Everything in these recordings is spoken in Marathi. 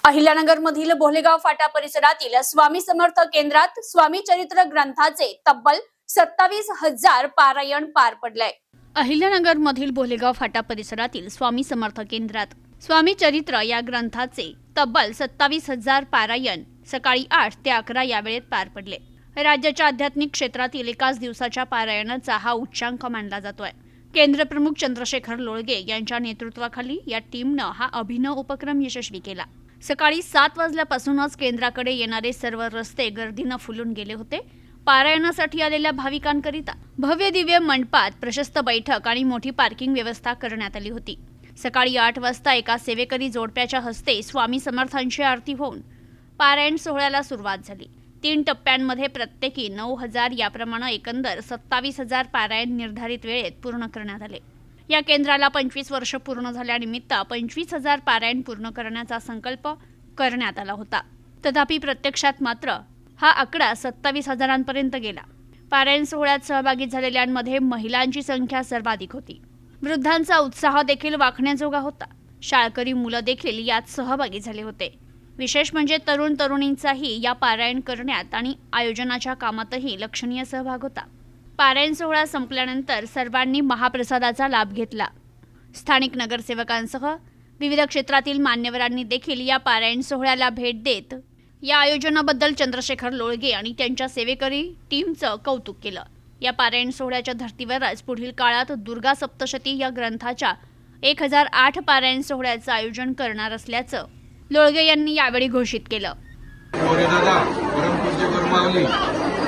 अहिल्यानगरमधील बोलेगाव फाटा परिसरातील स्वामी समर्थ केंद्रात स्वामी चरित्र ग्रंथाचे तब्बल 27,000 पारायण पार पडले। अहिल्यानगरमधील बोलेगाव फाटा परिसरातील स्वामी समर्थ केंद्रात स्वामी चरित्र या ग्रंथाचे तब्बल 27,000 पारायण सकाळी 8 ते 11 या वेळेत पार पडले। राज्याच्या आध्यात्मिक क्षेत्रातील एकाच दिवसाच्या पारायणाचा हा उच्चांक मानला जातोय। केंद्रप्रमुख चंद्रशेखर लोळगे यांच्या नेतृत्वाखाली या टीमनं हा अभिनव उपक्रम यशस्वी केला। सकाळी 7 वाजल्यापासूनच केंद्राकडे येणारे सर्व रस्ते गर्दीनं फुलून गेले होते। पारायणासाठी आलेल्या भाविकांकरिता भव्य दिव्य मंडपात प्रशस्त बैठक आणि मोठी पार्किंग व्यवस्था करण्यात आली होती। सकाळी 8 वाजता एका सेवेकरी जोडप्याच्या हस्ते स्वामी समर्थांची आरती होऊन पारायण सोहळ्याला सुरुवात झाली। 3 टप्प्यांमध्ये प्रत्येकी 9,000 याप्रमाणे एकंदर 27,000 पारायण निर्धारित वेळेत पूर्ण करण्यात आले। या केंद्राला 25 वर्ष पूर्ण झाल्यानिमित्त 25,000 पारायण पूर्ण करण्याचा संकल्प करण्यात आला होता। तथापि प्रत्यक्षात मात्र हा आकडा 27,000पर्यंत गेला। पारायण सोहळ्यात सहभागी झालेल्यांमध्ये महिलांची संख्या सर्वाधिक होती। वृद्धांचा उत्साह देखील वाखण्याजोगा होता। शाळकरी मुलं देखील यात सहभागी झाले होते। विशेष म्हणजे तरुण तरुणींचाही या पारायण करण्यात आणि आयोजनाच्या कामातही लक्षणीय सहभाग होता। पारायण सोहळा संपल्यानंतर सर्वांनी महाप्रसादाचा लाभ घेतला। स्थानिक नगरसेवकांसह विविध क्षेत्रातील मान्यवरांनी देखील या पारायण सोहळ्याला भेट देत या आयोजनाबद्दल चंद्रशेखर लोळगे आणि त्यांच्या सेवेकरी टीमचं कौतुक केलं। या पारायण सोहळ्याच्या धर्तीवरच पुढील काळात दुर्गा सप्तशती या ग्रंथाच्या 1008 पारायण सोहळ्याचं आयोजन करणार असल्याचं लोळगे यांनी यावेळी घोषित केलं।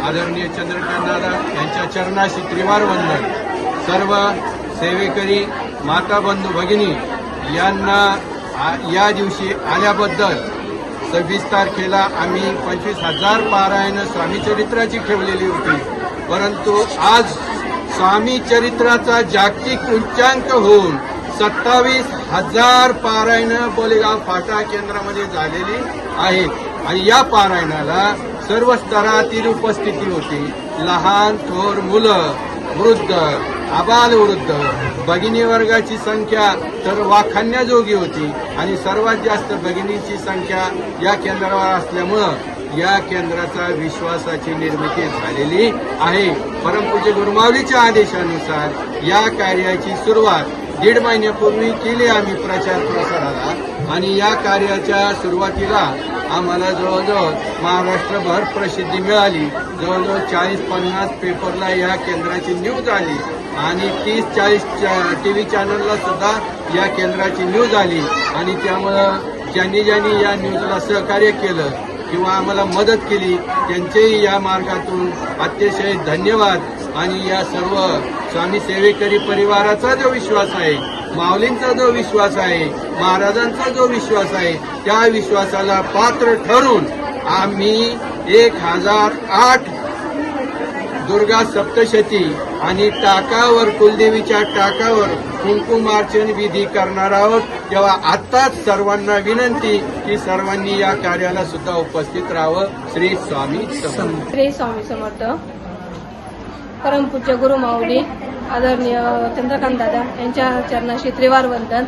आदरणीय चंद्रकांत दादा यांच्या चरणाशी त्रिवार वंदन। सर्व सेवेकरी माता बंधू भगिनी यांना या दिवशी आल्याबद्दल 26 तारखेला आम्ही 25,000 पारायण स्वामी चरित्राची ठेवलेली होती, परंतु आज स्वामी चरित्राचा जागतिक उच्चांक होऊन 27,000 पारायण बोलेगाव फाटा केंद्रामध्ये झालेली आहेत। आणि या पारायणाला सर्व स्तरातील उपस्थिती होती। लहान थोर मुलं, वृद्ध, आबालवृद्ध, भगिनी वर्गाची संख्या तर वाखाणण्याजोगी होती आणि सर्वात जास्त भगिनींची संख्या या केंद्रावर असल्यामुळं या केंद्राचा विश्वासाची निर्मिती झालेली आहे। परमपूज्य गुरुमाऊलीच्या आदेशानुसार या कार्याची सुरुवात 1.5 महिन्यापूर्वी केली आम्ही प्रचार प्रसाराला आणि या कार्याच्या सुरुवातीला आम्हाला जवळजवळ महाराष्ट्रभर प्रसिद्धी मिळाली। जवळजवळ 40-50 पेपरला या केंद्राची न्यूज आली आणि 30-40 TV चॅनलला सुद्धा या केंद्राची न्यूज आली आणि त्यामुळं ज्यांनी या न्यूजला सहकार्य केलं किंवा आम्हाला मदत केली त्यांचेही या मार्गातून अतिशय धन्यवाद। आणि या सर्व स्वामी सेवेकरी परिवाराचा जो विश्वास आहे, माऊलींचा जो विश्वास आहे, महाराजांचा जो विश्वास आहे, त्या विश्वासाला पात्र ठरून आम्ही 1008 दुर्गा सप्तशती आणि टाकावर कुलदेवीच्या टाकावर कुंकुमार्चन विधी करणार आहोत। तेव्हा आताच सर्वांना विनंती की सर्वांनी या कार्याला सुद्धा उपस्थित राहावं। श्री स्वामी समर्थ। श्री स्वामी समर्थ। परमपूज्य गुरुमाऊली आदरणीय चंद्रकांत दादा यांच्या चरणाशी त्रिवार वंदन।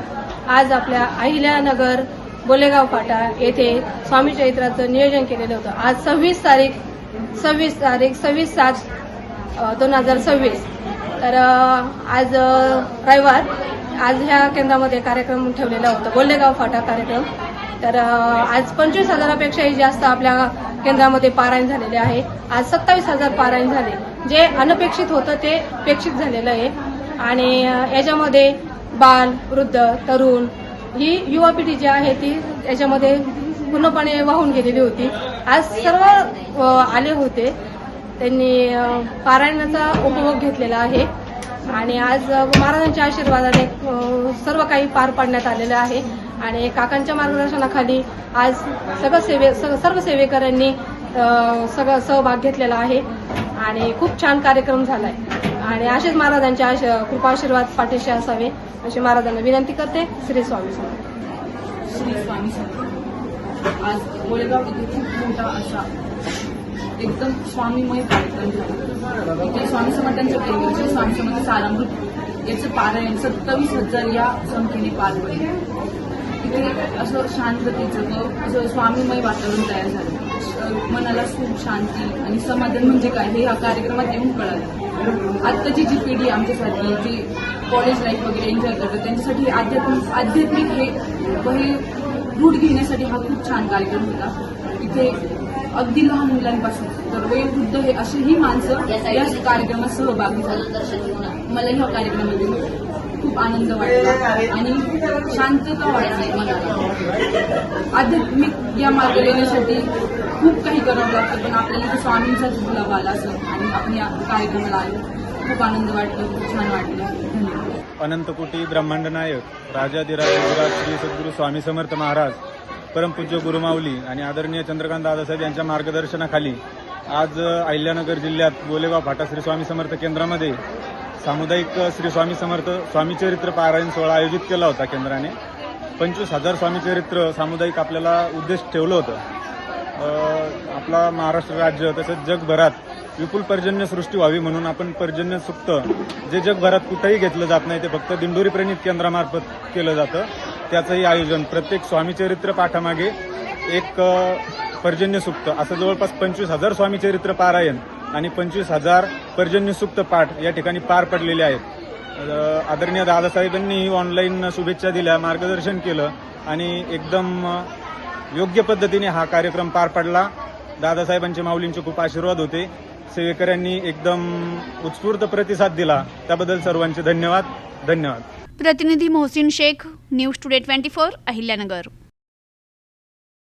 आज आपल्या अहिल्यानगर बोलेगाव फाटा येथे स्वामी चरित्राचं नियोजन केलेलं होतं। आज 26 तारीख 26/7/2026 तर आज रविवार। आज ह्या केंद्रामध्ये कार्यक्रम ठेवलेला होता, बोलेगाव फाटा कार्यक्रम। तर आज 25,000पेक्षाही जास्त आपल्या केंद्रामध्ये पारायण झालेले आहे। आज 27,000 पारायण झाले, जे अनपेक्षित होतं ते अपेक्षित झालेलं आहे। आणि याच्यामध्ये बाल, वृद्ध, तरुण ही युवा पिढी जी आहे ती याच्यामध्ये पूर्णपणे वाहून गेलेली होती। आज सर्व आले होते, त्यांनी पारायणाचा उपभोग घेतलेला आहे आणि आज महाराजांच्या आशीर्वादाने सर्व काही पार पाडण्यात आलेलं आहे। आणि काकांच्या मार्गदर्शनाखाली आज सर्व सेवेकरांनी सगळं सहभाग घेतलेला आहे आणि खूप छान कार्यक्रम झालाय आणि असेच महाराजांच्या कृपाशीर्वाद पाठीशी असावे अशी महाराजांना विनंती करते। श्री स्वामी समर्थ। श्री स्वामी समर्थ। आज बोलेगाव इथे खूप मोठा असा एकदम स्वामीमय कार्यक्रम झाला। इथे स्वामी समर्थांच्या केंद्राचे स्वामी समर्थ सारामृत याचं पारायण 27,000 या संख्येने पार पडले। तिथे असं शांततेचं असं स्वामीमय वातावरण तयार झालं. मनाला सुख, शांती आणि समाधान म्हणजे काय हे या कार्यक्रमात येऊन कळालं. आत्ताची जी पिढी आमच्यासाठी जी कॉलेज लाईफ वगैरे एन्जॉय करतात त्यांच्यासाठी आध्यात्मिक हे रूढ घेण्यासाठी हा खूप छान कार्यक्रम होता. इथे अगदी लहान मुलांपासून तर वयोवृद्ध हे अशीही माणसं या कार्यक्रमात सहभागी झाली. मला ह्या कार्यक्रमामध्ये खूप आनंद वाटला आणि शांतता वाटली मनाला. आध्यात्मिक या मार्गाला येण्यासाठी खूप काही करावं लागतं, पण आपल्याला इथे स्वामींचाच गुलाब आला असं आणि आपण या कार्यक्रमाला आलो. खूप आनंद वाटला, खूप छान वाटलं. धन्यवाद. अनंतकोटी ब्रह्मांड नायक राजाधिराज श्री सद्गुरू स्वामी समर्थ महाराज, परमपूज्य गुरुमाऊली आणि आदरणीय चंद्रकांत दादासाहेब यांच्या मार्गदर्शनाखाली आज अहिल्यानगर जिल्ह्यात बोलेगाव फाटा श्री स्वामी समर्थ केंद्रामध्ये सामुदायिक श्री स्वामी समर्थ स्वामी चरित्र पारायण सोहळा आयोजित केला होता. केंद्राने 25,000 स्वामी चरित्र सामुदायिक आपल्याला उद्देश ठेवलं होतं. आपला महाराष्ट्र राज्य तसंच जगभरात विपुल पर्जन्य सृष्टी व्हावी म्हणून आपण पर्जन्य सुक्त जे जगभरात कुठेही घेतलं जात नाही ते फक्त दिंडोरी प्रणित केंद्रामार्फत केलं जातं. त्याचंही आयोजन प्रत्येक स्वामी चरित्र पाठामागे एक पर्जन्य सुक्त असं जवळपास 25,000 स्वामी चरित्र पारायण आणि 25,000 पर्जन्य सुक्त पाठ या ठिकाणी पार पडलेले आहेत. आदरणीय दादासाहेबांनी ऑनलाईन शुभेच्छा दिल्या, मार्गदर्शन केलं आणि एकदम योग्य पद्धतीने हा कार्यक्रम पार पडला. दादासाहेबांचे माऊलींचे खूप आशीर्वाद होते. सेवेकऱ्यांनी एकदम उत्स्फूर्त प्रतिसाद दिला, त्याबद्दल सर्वांचे धन्यवाद. धन्यवाद. प्रतिनिधी मोहसिन शेख, न्यूज टुडे 24, अहिल्यानगर.